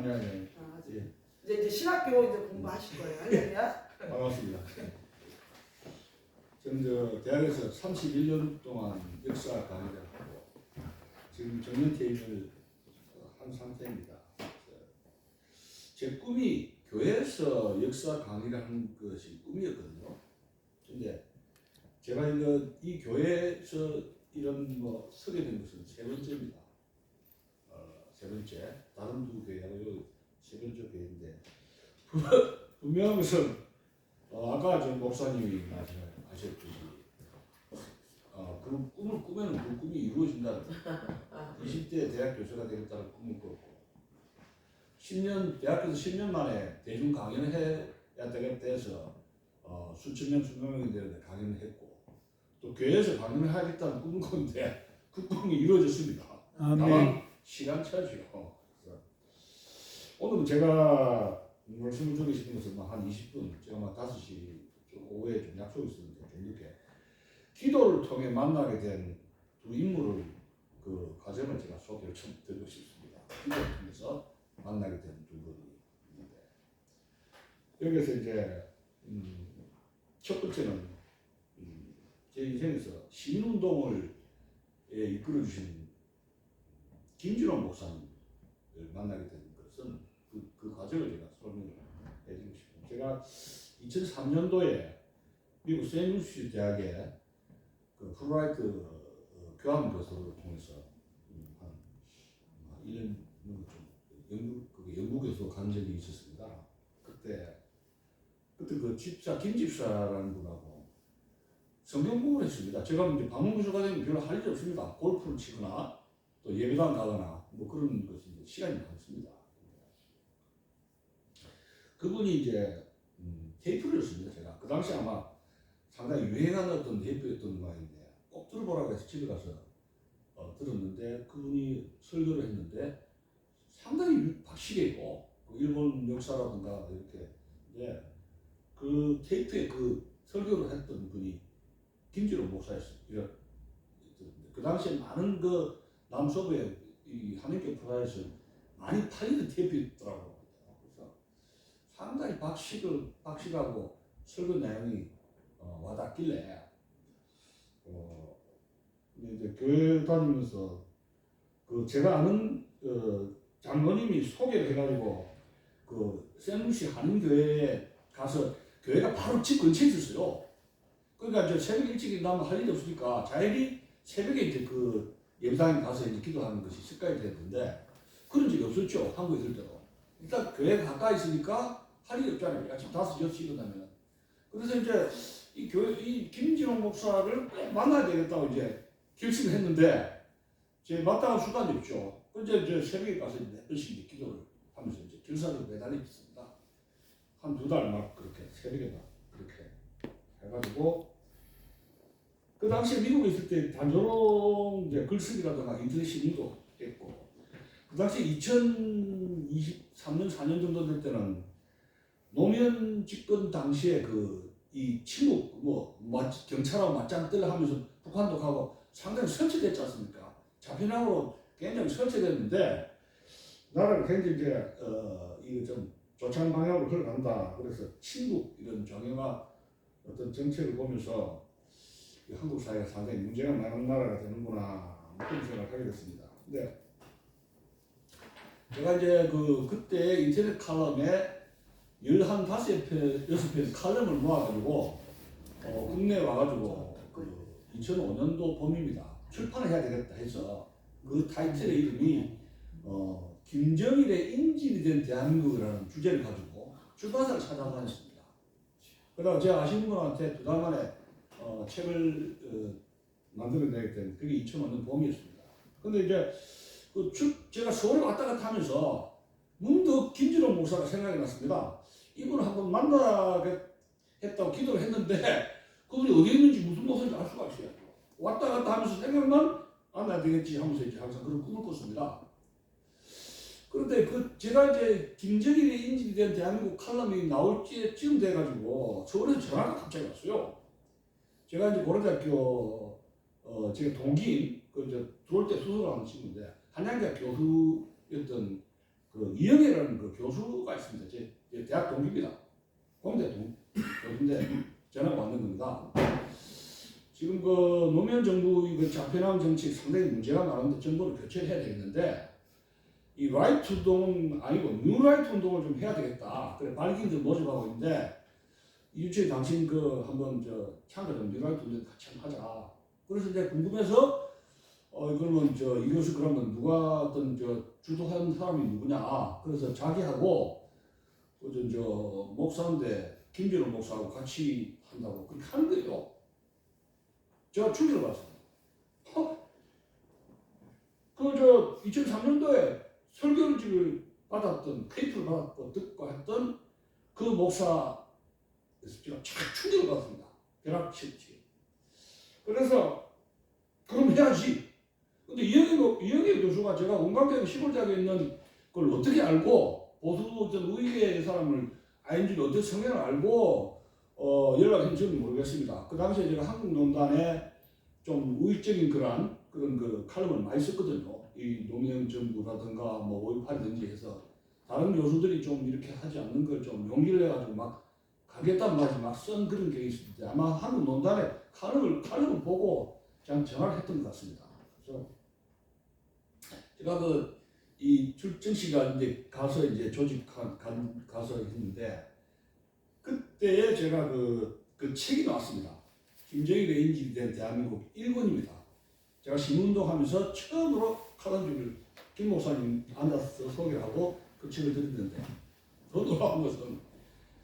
아니. 아, 예. 이제 신학교 이제 공부하실 거예요. 할렐루야. 반갑습니다. 저는 저 대학에서 31년 동안 역사 강의를 하고 지금 정년 퇴임을 한 상태입니다. 제 꿈이 교회에서 역사 강의를 하는 것이 꿈이었거든요. 근데 제가 이 교회에서 이런 뭐 서게 된 것은 세 번째입니다. 세 번째. 다른 두 교회하고 세 번째 교회인데 분명한 것은 아까 전 목사님이 말씀하셨듯이 그 꿈을 꾸면 그 꿈이 이루어진다는 20대 대학 교수가 되겠다는 꿈을 꿨고 10년 대학교에서 10년 만에 대중 강연을 해야 되겠다 해서 수천 명 수백 명이 되는데 강연을 했고 또 교회에서 강연을 하겠다는 꿈을 꿨는데 그 꿈이 이루어졌습니다. 다만 시간차죠. 오늘 제가 말씀을 드리고 싶은 것은 한 20분 제가 5시 오후에 좀 약속이 있었는데 좀 늦게 기도를 통해 만나게 된 두 인물을 그 과정을 제가 소개를 좀 드리고 싶습니다. 기도를 통해서 만나게 된 두 분이 있는데 여기서 이제 첫 번째는 제 인생에서 시민운동을 이끌어 주신 김준호 목사님을 만나게 된 것은 그 과정을 제가 설명을 해드리고 싶습니다. 제가 2003년도에 미국 세인루이스 대학에 그 풀라이트 교환 교수를 통해서 한 1년 연구 교수 간 적이 있었습니다. 그때 그 집사 김 집사라는 분하고 성경 공부를 했습니다. 제가 이제 방문교수가 되면 별로 할 일이 없습니다. 골프를 치거나 또 예배당 가거나 뭐 그런 것이 이제 시간이 많습니다. 그분이 이제 테이프를 줬습니다. 제가 그 당시 아마 상당히 유행하는 어떤 테이프였던 모양인데 꼭 들어보라고 해서 집에 가서 들었는데 그분이 설교를 했는데 상당히 박시계고 그 일본 역사라든가 이렇게 그 테이프에 그 설교를 했던 분이 김지로 목사였어요. 그 당시에 많은 그 남서부의 이 한인교 프라에서 많이 팔리는 테이프였더라고요. 그래서 상당히 박식하고 설교 내용이 와닿길래 이제 교회 다니면서 그 제가 아는 장로님이 소개를 해가지고 그 세누시 한인교회에 가서 교회가 바로 집 근처에 있었어요. 그러니까 이제 새벽 일찍 일어나면 할 일이 없으니까 자연히 새벽에 이제 그 예배당에 가서 이제 기도하는 것이 습관이 됐는데 그런 적이 없었죠. 한국에 있을 때도. 일단 교회가 가까이 있으니까 할 일이 없잖아요. 아침 5시, 6시 일어나면. 그래서 이제 이 김진홍 목사를 꼭 만나야 되겠다고 이제 결심을 했는데 제 마땅한 수단이 없죠. 근데 이제 새벽에 가서 몇 번씩 이제 기도를 하면서 이제 결사를 매달리고 있습니다. 한 2달 막 그렇게 새벽에 막 그렇게 해가지고 그 당시에 미국에 있을 때 단조로운 이제 글쓰기라든가 인터넷 시민도 했고 그 당시 2023년 4년 정도 될 때는 노무현 집권 당시에 이 침묵 경찰하고 맞짱 뜨려 하면서 북한도 가고 상당히 설치됐지 않습니까? 자편향으로 굉장히 설치됐는데 나라가 굉장히 이제 이거 좀 조창 방향으로 흘러간다. 그래서 친북 이런 정형화 어떤 정책을 보면서 한국 사회가 상당히 문제가 많은 나라가 되는구나 그런 생각을 하게 됐습니다. 근데 제가 이제 그때 인터넷 칼럼에 15편, 6편 칼럼을 모아가지고 국내에 와가지고 2005년도 봄입니다. 출판을 해야 되겠다 해서 그 타이틀의 이름이 김정일의 인질이 된 대한민국이라는 주제를 가지고 출판사를 찾아다녔습니다. 그러다가 제가 아시는 분한테 2달 만에 책을 만들어내게 된 그게 2005년 봄이었습니다. 근데 이제 제가 서울에 왔다 갔다 하면서 문득 김진홍 목사가 생각이 났습니다. 이분을 한번 만나겠다고 기도를 했는데 그분이 어디 있는지 무슨 목사인지 알 수가 없어요. 왔다 갔다 하면서 생각만 만나야 되겠지 하면서 이제 항상 그런 꿈을 꿨습니다. 그런데 제가 이제 김정일의 인질이 된 대한민국 칼럼이 나올 때쯤 돼가지고 서울에서 전화가 갑자기 왔어요. 제가 이제 고려대학교 제가 동기인 들어올 때 수석을 하는 친구인데 한양대학 교수였던 그 이영애라는 그 교수가 있습니다. 제 대학 동기입니다. 공대 교수인데 전화가 왔는 겁니다. 지금 그 노무현 정부 그 좌편향 정책 상당히 문제가 많은데 정부를 교체를 해야 되겠는데 이 라이트 운동은 아니고 뉴 라이트 운동을 좀 해야 되겠다. 그래 발기인들 모집하고 있는데 이주철 당신 그 한번 저 참가 좀 뉴 라이트 운동 같이 한번 하자. 그래서 이제 궁금해서 그러면 저 이것을 그러면 누가 어떤 저 주도하는 사람이 누구냐. 그래서 자기하고 저 목사인데 김준호 목사하고 같이 한다고 그렇게 하는 거예요. 제가 충격을 받았습니다. 그 2003년도에 설교를 받았던 테이프를 받았고 듣고 했던 그 목사에서 제가 참 충격을 받았습니다. 벼락치기. 그래서 그럼 해야지. 근데 이영애 교수가 제가 원광대학 시골대학에 있는 걸 어떻게 알고 보수 어떤 우익의 사람을 아닌지를 어떻게 성향을 알고 연락했는지는 모르겠습니다. 그 당시에 제가 한국논단에 좀 우익적인 그런 그 칼럼을 많이 썼거든요. 이 노무현 정부라든가 뭐 5.18이든지 해서 다른 교수들이 좀 이렇게 하지 않는 걸 좀 용기를 내가지고 막 가겠다는 말이 막 쓴 그런 게 있을 때 아마 한국논단에 칼럼을 보고 그냥 전화를 했던 것 같습니다. 그래서 제가 이 출정씨가 이제 가서 이제 가서 했는데 그때에 제가 그 책이 나왔습니다. 김정일의 인질이 된 대한민국 1권입니다. 제가 신운동하면서 처음으로 칼럼주를 김 목사님 앉아서 소개를 하고 그 책을 드렸는데 더 놀라운 것은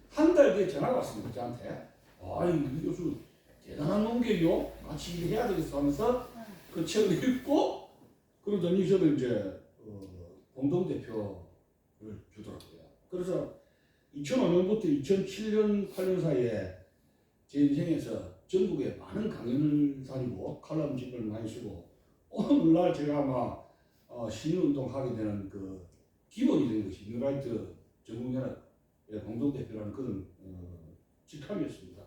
한 달 뒤에 전화가 왔습니다. 저한테. 이 교수 대단한 놈개요. 같이 일해야 되겠어 하면서 그 책을 읽고 그러더니 저를 이제 공동대표를 주더라고요. 그래서 2005년부터 2007년 8년 사이에 제 인생에서 전국에 많은 강연을 다니고 칼럼집을 많이 쓰고 오늘날 제가 아마 시민운동 하게 되는 그 기본이 된 것이 뉴라이트 전국연합 공동대표라는 그런 직함이었습니다.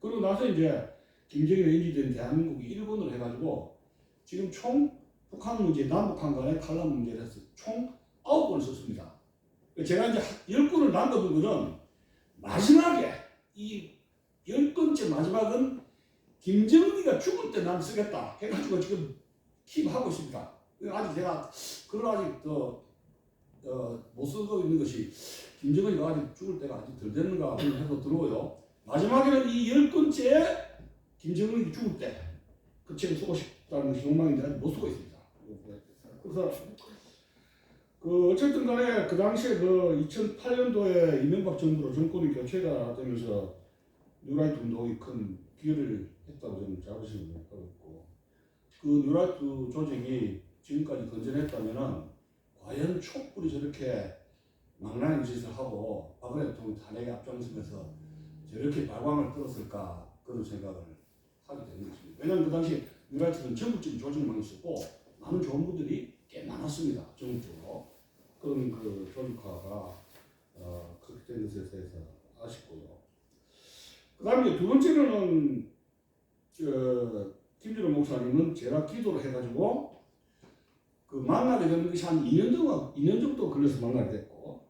그리고 나서 이제 김정일의 인질된 대한민국이 일본을 해가지고 지금 총 북한 문제, 남북한 간의 칼럼 문제를 해서 총 9권을 썼습니다. 제가 이제 10권을 남겨둔 것은 마지막에 이 10권째 마지막은 김정은이가 죽을 때 난 쓰겠다 해가지고 지금 킵하고 있습니다. 아직 제가 그걸 아직 못 쓰고 있는 것이 김정은이가 아직 죽을 때가 아직 덜 됐는가 그런 생각도 들어요. 마지막에는 이 10권째 김정은이 죽을 때 그 책을 쓰고 싶다는 욕망인데 아직 못 쓰고 있습니다. 그래서 어쨌든 간에 그 당시에 2008년도에 이명박 정부로 정권이 교체가 되면서 뉴라이트 운동이 큰 기여를 했다고 저는 자부심을 하고 있고 그 뉴라이트 조직이 지금까지 건전했다면은 과연 촛불이 저렇게 망나니 짓을 하고 박근혜 대통령 탄핵에 앞장서면서 저렇게 발광을 떨었을까 그런 생각을 하게 되는 것입니다. 왜냐하면 그 당시 뉴라이트는 전국적인 조직망이 있었고 많은 좋은 분들이 꽤 많았습니다. 전국적으로. 그런 그 조직화가 그렇게 된 것에 대해서 아쉽고요. 그 다음에 두 번째로는 김준호 목사님은 제가 기도를 해가지고 그 만나게 되는 것이 한 2년 정도 걸려서 만나게 됐고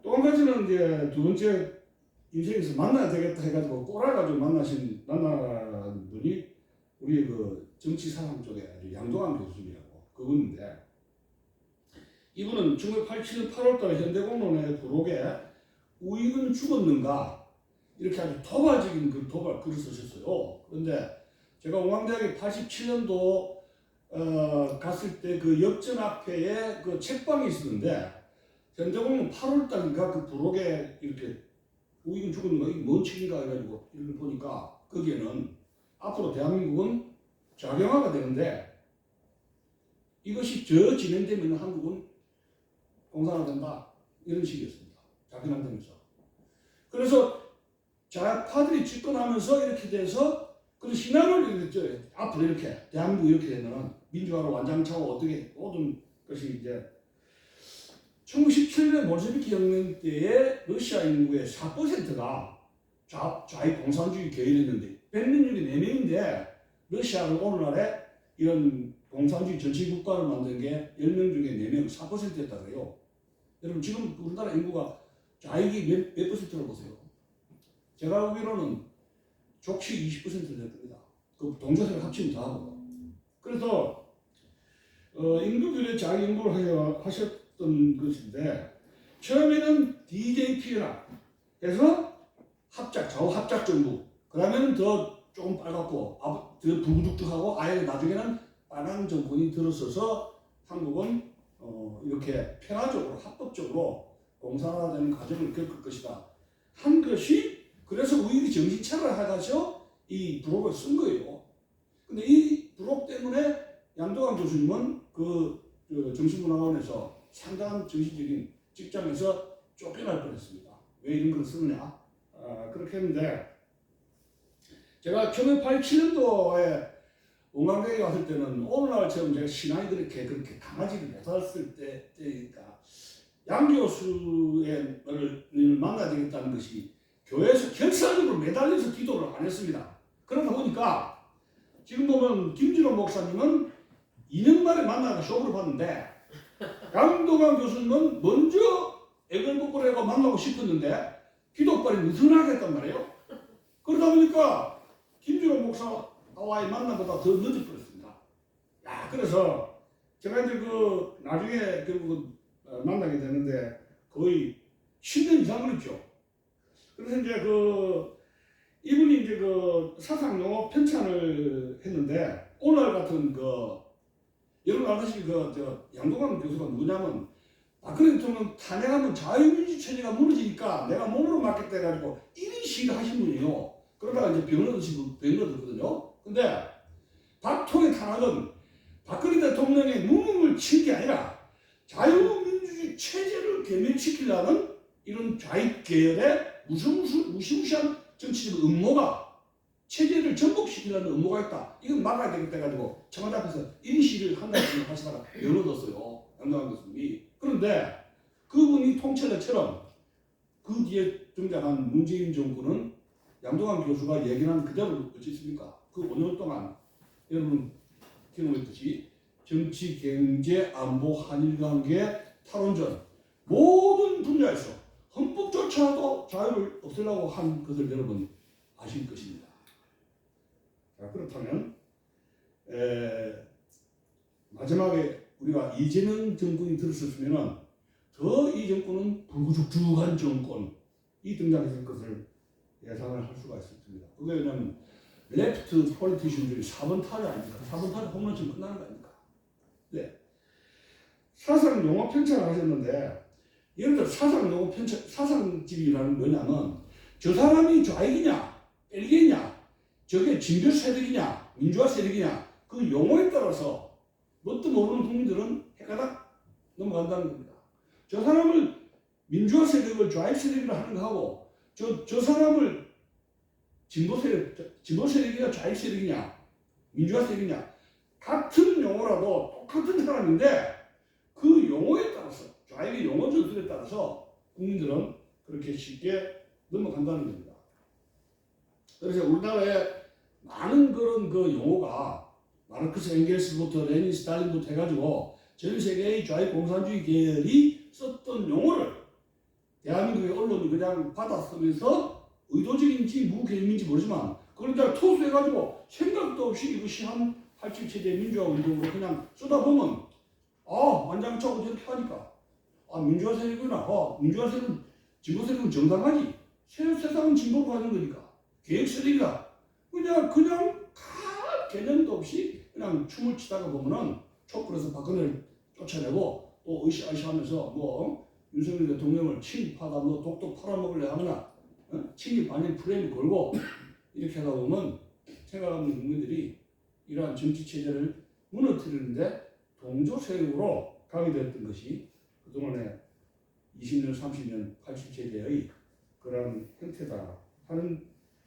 또 한 가지는 이제 두 번째 인생에서 만나야 되겠다 해가지고 꼬라가지고 만난 분이 우리 그 정치 사상 쪽에 아주 양동환 교수님이라고 그분인데 이분은 1987년 8월달에 현대공론의 부록에 우익은 죽었는가 이렇게 아주 도발적인 글을 쓰셨어요. 그런데 제가 옹황대학에 87년도 갔을 때 그 역전 앞에에 그 책방이 있었는데 현대공론 8월달인가 그 부록에 이렇게 우익은 죽었는가 이게 뭔 책인가 해가지고 이걸 보니까 거기에는 앞으로 대한민국은 좌경화가 되는데 이것이 진행되면 한국은 공산화된다 이런 식이었습니다. 좌경화되면서 그래서 좌파들이 집권하면서 이렇게 돼서 그런 신화를 앞으로 이렇게 대한민국 이렇게 되면 민주화로 완장차고 어떻게 모든 것이 이제 1917년 볼셰비키 혁명 때에 러시아 인구의 4%가 좌익 공산주의 계열이었는데 100명 중에 4명인데 러시아를 오늘날에 이런 공산주의 전체 국가를 만든 게 10명 중에 4명 4%였다 그래요. 여러분 지금 우리나라 인구가 좌익이 몇 퍼센트라고 보세요. 제가 보기로는 족치 20% 될 겁니다. 그 동조세를 합치면 다 하고. 그래서 임금률의 자기 연구를 하셨던 것인데 처음에는 DJP라 해서 합작, 좌우 합작 정부. 그러면 더 조금 빨갛고 더 부두둑하고 아예 나중에는 빨간 정권이 들어서서 한국은 이렇게 평화적으로 합법적으로 공산화되는 과정을 겪을 것이다 한 것이 그래서 우리가 정신 차려야 해가지고 이 부록을 쓴 거예요. 근데 이 부록 때문에 양도관 교수님은 그 정신문화원에서 상당한 정신적인 직장에서 쫓겨날 뻔했습니다. 왜 이런 걸 쓰느냐? 그렇게 했는데 제가 1987년도에 원광대에 왔을 때는 오늘날처럼 제가 신앙이 그렇게 강하지를 못했을 때니까 양 교수를 만나야 되겠다는 것이 교회에서 결사적으로 매달려서 기도를 안 했습니다. 그러다 보니까 지금 보면 김진호 목사님은 2년 만에 만나서 쇼를 봤는데 양도관 교수님은 먼저 애걸복걸하고 만나고 싶었는데 기도빨이 느슨하게 했단 말이에요. 그러다 보니까 김진호 목사와의 만남보다 더 늦을 뻔했습니다. 그래서 제가 이제 나중에 결국은 만나게 되는데 거의 10년 이상 걸렸죠. 그래서 이제 이분이 이제 사상 용어 편찬을 했는데 오늘 같은 여러분 아시다시피 양도관 교수가 누구냐면 박근혜 대통령 탄핵하면 자유민주 체제가 무너지니까 내가 몸으로 맞겠다 해가지고 1인 시위를 하신 분이에요. 그러다가 이제 병을 얻었거든요. 근데 박통의 탄핵은 박근혜 대통령의 누명을 친 게 아니라 자유민주주의 체제를 괴멸시키려는 이런 좌익 계열의 무시무시한 정치적 음모가 체제를 전복시키려는 음모가 있다. 이건 막아야 되겠다 해가지고 청와대 앞에서 1인 시위를 한 달 정도 하시다가 병을 얻었어요. 양도관 교수님이. 그런데 그분이 통찰자처럼 그 뒤에 등장한 문재인 정부는 양도관 교수가 얘기한 그대로 어찌 있습니까? 그 5년 동안 여러분 경험했듯이 정치, 경제, 안보, 한일관계, 탈원전 모든 분야에서 헌법조차도 자유를 없애려고 한 것을 여러분 아실 것입니다. 자, 그렇다면 마지막에 우리가 이재명 정권이 들었으면 더 이 정권은 불구죽죽한 정권이 등장했을 것을 예상을 할 수가 있습니다. 그게 왜냐하면 레프트 폴리티션들이 4번 타자 아닙니까? 4번 타자 홈런 치면 끝나는 거 아닙니까? 네. 사상 용어 편찬을 하셨는데 예를 들어 사상 용어 편찬, 사상집이라는 뭐냐면 저 사람이 좌익이냐, 일개냐, 저게 진보 세력이냐, 민주화 세력이냐 그 용어에 따라서 뭣도 모르는 국민들은 해가닥 넘어간다는 겁니다. 저 사람을 민주화 세력을 좌익 세력이라 하는 거하고 저 사람을 진보 세력이냐 좌익 세력이냐 민주화 세력이냐 같은 용어라도 똑같은 사람인데 그 용어에 따라서 좌익의 용어 전술에 따라서 국민들은 그렇게 쉽게 넘어간다는 겁니다. 그래서 우리나라에 많은 그런 용어가 마르크스 엥겔스부터 레닌 스탈린부터 해가지고 전 세계의 좌익 공산주의 계열이 썼던 용어를 대한민국의 언론이 그냥 받아 쓰면서 의도적인지 무개념인지 모르지만 그걸 그냥 토수해가지고 생각도 없이 이것이 한 87체제 민주화 운동으로 그냥 쓰다 보면 완장차고 저렇게 하니까 민주화 세력이구나. 민주화 세력은 진보 세력은 정당하지. 세상은 진보로 가는 거니까. 계획 세력이다. 그냥 개념도 없이 그냥 춤을 추다가 보면은 촛불에서 박근혜를 쫓아내고 또 으쌰으쌰하면서 윤석열 대통령을 친입하다 독도 팔아먹으려 하거나 친입 반일 프레임을 걸고 이렇게 하다 보면 생각하는 국민들이 이러한 정치 체제를 무너뜨리는데 동조 세력으로 가게 됐던 것이 그동안의 20년, 30년 87체제의 그런 형태다 하는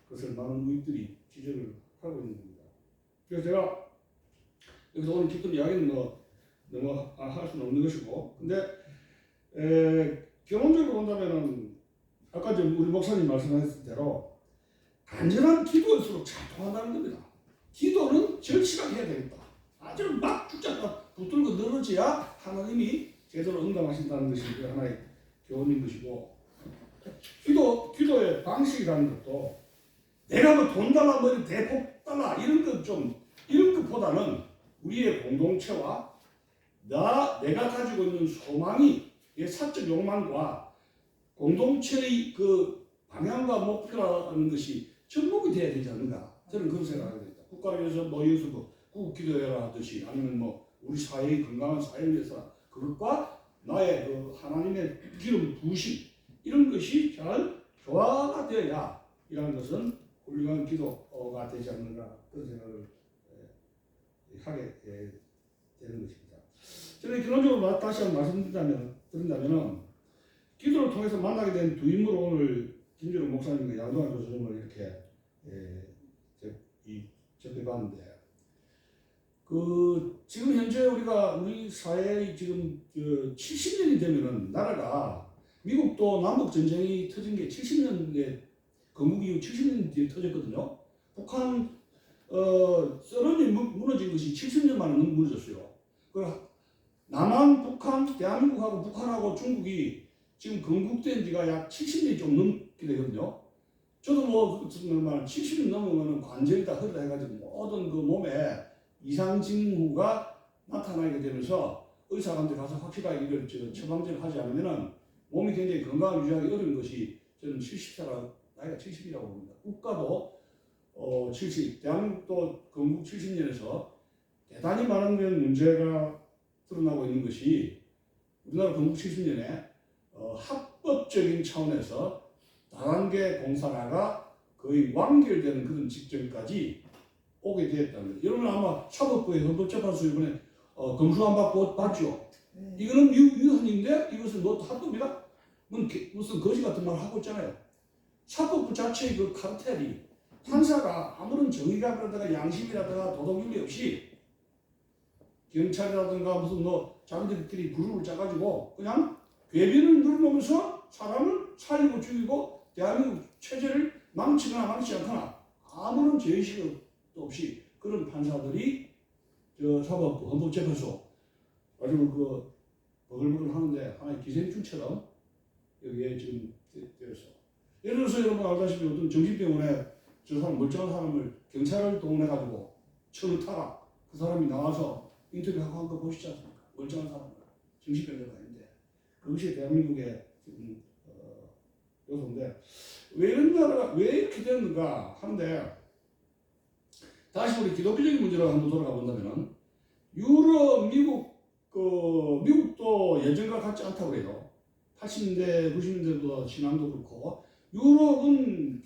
것을 많은 우익들이 지적을 하고 있는 겁니다. 그래서 제가 여기서 오늘 깊은 이야기는 너무 할 수는 없는 것이고, 근데 경험적으로 본다면은 아까 우리 목사님 말씀하셨을 대로 간절한 기도일수록 잘 통한다는 겁니다. 기도는 절실하게 해야 되겠다. 아주 막 붙잡고 붙들고 늘어져야 하나님이 제대로 응답하신다는 것이 하나의 교훈인 것이고, 기도의 방식이라는 것도 내가 뭐 돈 달라 뭐 대폭 달라 이런 것보다는 우리의 공동체와 내가 가지고 있는 소망이 사적 욕망과 공동체의 그 방향과 목표라는 것이 접목이 돼야 되지 않는가, 저는 그런 생각을 합니다. 국가를 위해서 모여서 구국기도회라 하듯이, 아니면 뭐 우리 사회의 건강한 사회를 위해서 그것과 나의 그 하나님의 기름 부으심, 이런 것이 잘 조화가 되어야 이라는 것은 훌륭한 기도가 되지 않는가, 그런 생각을 하게 되는 것입니다. 저는 결론적으로 다시 한번 말씀드린다면 기도를 통해서 만나게 된 두 인물을 오늘 김준호 목사님과 양동환 교수님을 이렇게 접해봤는데, 지금 현재 우리 사회의 지금 70년이 되면은 나라가, 미국도 남북 전쟁이 터진 게 70년대 건국 이후 70년 뒤에 터졌거든요. 북한 소련이 무너진 것이 70년 만에 무너졌어요. 남한, 북한, 대한민국하고 북한하고 중국이 지금 건국된 지가 약 70년이 좀 넘게 되거든요. 저도 뭐 70년 넘으면 관절이다 허리다 해가지고 모든 그 몸에 이상 징후가 나타나게 되면서 의사한테 가서 확실하게 이걸 처방전을 하지 않으면은 몸이 굉장히 건강을 유지하기 어려운 것이, 저는 70세라 나이가 70이라고 봅니다. 국가도 70, 대한민국도 건국 70년에서 대단히 많은 문제가 드러나고 있는 것이, 우리나라 건국 70년에 합법적인 차원에서 다단계 공사가 거의 완결되는 그런 직전까지 오게 되었다는 거예요. 여러분 아마 사법부의 헌법재판소 이번에 검수 안 받고 봤죠? 이거는 위헌인데 이것은 뭐 합법이다? 무슨 거지 같은 말 하고 있잖아요. 사법부 자체의 그 카르텔이, 판사가 아무런 정의감이라든가 양심이라든가 도덕윤리 없이 경찰이라든가 무슨 자기들끼리 그룹을 짜가지고 그냥 괴변을 누르면서 사람을 살리고 죽이고 대한민국 체제를 망치거나 망치지 않거나 아무런 죄의식도 없이 그런 판사들이 사법부, 헌법재판소 아주 버글버글 하는데 하나의 기생충처럼 여기에 지금 되어서, 예를 들어서 여러분 알다시피 어떤 정신병원에 저 사람 멀쩡한 사람을 경찰을 동원해가지고 처를 타라, 그 사람이 나와서 인터뷰하고 한 거 보시지 않습니까? 멀쩡한 사람을, 정신병자가 아닌데. 그것이 대한민국의 지금 요소인데, 왜 이런 나라가 왜 이렇게 됐는가 하는데, 다시 우리 기독교적인 문제로 한번 돌아가 본다면은, 유럽, 미국도 예전과 같지 않다고 해요. 80년대, 90년대보다 신앙도 그렇고, 유럽은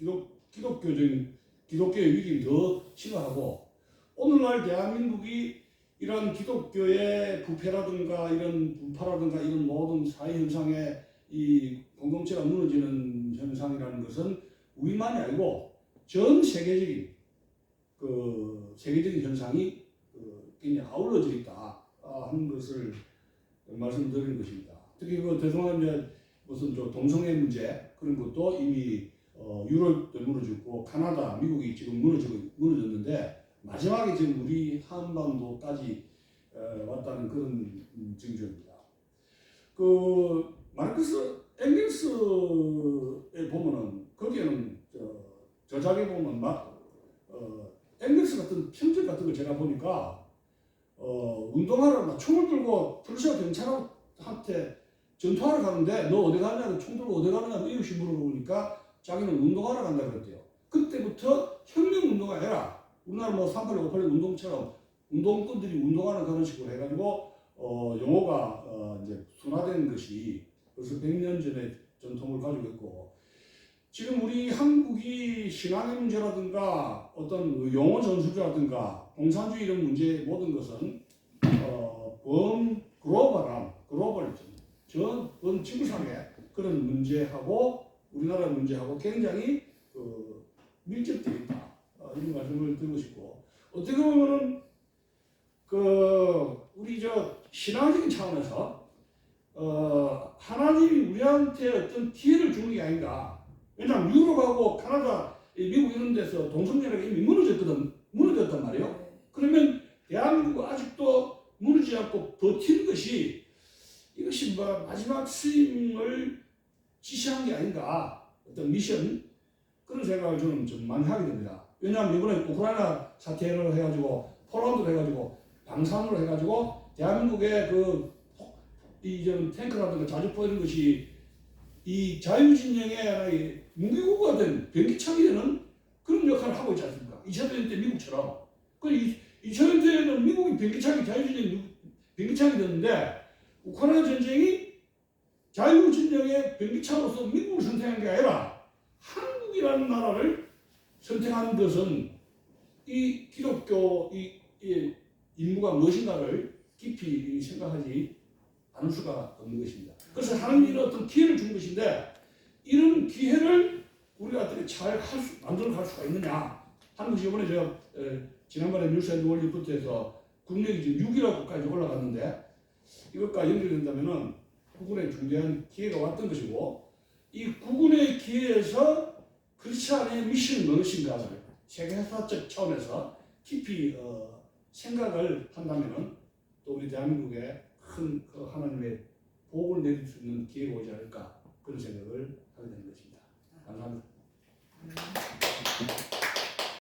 기독교의 위기는 더 심하고, 오늘날 대한민국이 이런 기독교의 부패라든가 이런 분파라든가 이런 모든 사회 현상의 이 공동체가 무너지는 현상이라는 것은 우리만이 아니고 전 세계적인 세계적인 현상이 굉장히 아울러져 있다 하는 것을 말씀드리는 것입니다. 특히 대동아시아 이제 무슨 동성애 문제 그런 것도 이미 유럽도 무너졌고 카나다, 미국이 지금 무너졌는데 마지막에 지금 우리 한반도까지 왔다는 그런 징조입니다. 마르크스 엥겔스에 보면은 거기에는 저작에 보면 엥겔스 같은 편지 같은 걸 제가 보니까 운동하러 총을 들고 프로시아 경찰한테 전투하러 가는데 너 어디 가느냐고, 총 들고 어디 가느냐고 이웃이 물어보니까 자기는 운동하러 간다 그랬대요. 그때부터 혁명운동가 해라. 우리나라 386, 586 운동처럼 운동권들이 운동하는 그런 식으로 해가지고 용어가 이제 순화된 것이 벌써 100년 전에 전통을 가지고 있고, 지금 우리 한국이 신앙의 문제라든가 어떤 용어 전술이라든가 공산주의 이런 문제 모든 것은 글로벌이죠. 전 지구상의 그런 문제하고 우리나라 문제하고 굉장히 밀접되어 있다. 이런 말씀을 드리고 싶고, 어떻게 보면은 우리 신앙적인 차원에서 하나님이 우리한테 어떤 기회를 주는 게 아닌가. 왜냐하면 유럽하고 카나다, 미국 이런 데서 동성애가 이미 무너졌단 말이에요. 그러면 대한민국은 아직도 무너지지 않고 버티는 것이, 이것이 마지막 스윙을 지시한 게 아닌가 어떤 미션 그런 생각을 저는 좀 많이 하게 됩니다. 왜냐하면 이번에 우크라이나 사태를 해가지고 폴란드로 해가지고 방산으로 해가지고 대한민국의 이좀 탱크라든가 자주 보이는 것이 이 자유진영의 하나의 무기고가 된 변기창이 되는 그런 역할을 하고 있지 않습니까? 2차 대전 때 미국처럼. 그 2차 대전 때는 미국이 변기창이 자유진영 변기창이 됐는데 우크라이나 전쟁이 자유진영의 변기창으로서 미국을 선택한 게 아니라 한국이라는 나라를 선택한 것은 이 기독교 이 임무가 무엇인가를 깊이 생각하지 않을 수가 없는 것입니다. 그래서 하나님이 어떤 기회를 준 것인데 이런 기회를 우리가 어떻게 잘 만들어 갈 수가 있느냐 하는 것이 이번에 제가 지난번에 뉴스앤월드리포트 해서 국력이 지금 6위라고까지 올라갔는데 이것과 연결된다면은 국군의 중대한 기회가 왔던 것이고 이 국군의 기회에서 크리스찬의 미션이 무엇인가를 세계사적 차원에서 깊이 생각을 한다면은 또 우리 대한민국에 큰 하나님의 복을 내릴 수 있는 기회가 오지 않을까 그런 생각을 하게 되는 것입니다. 감사합니다.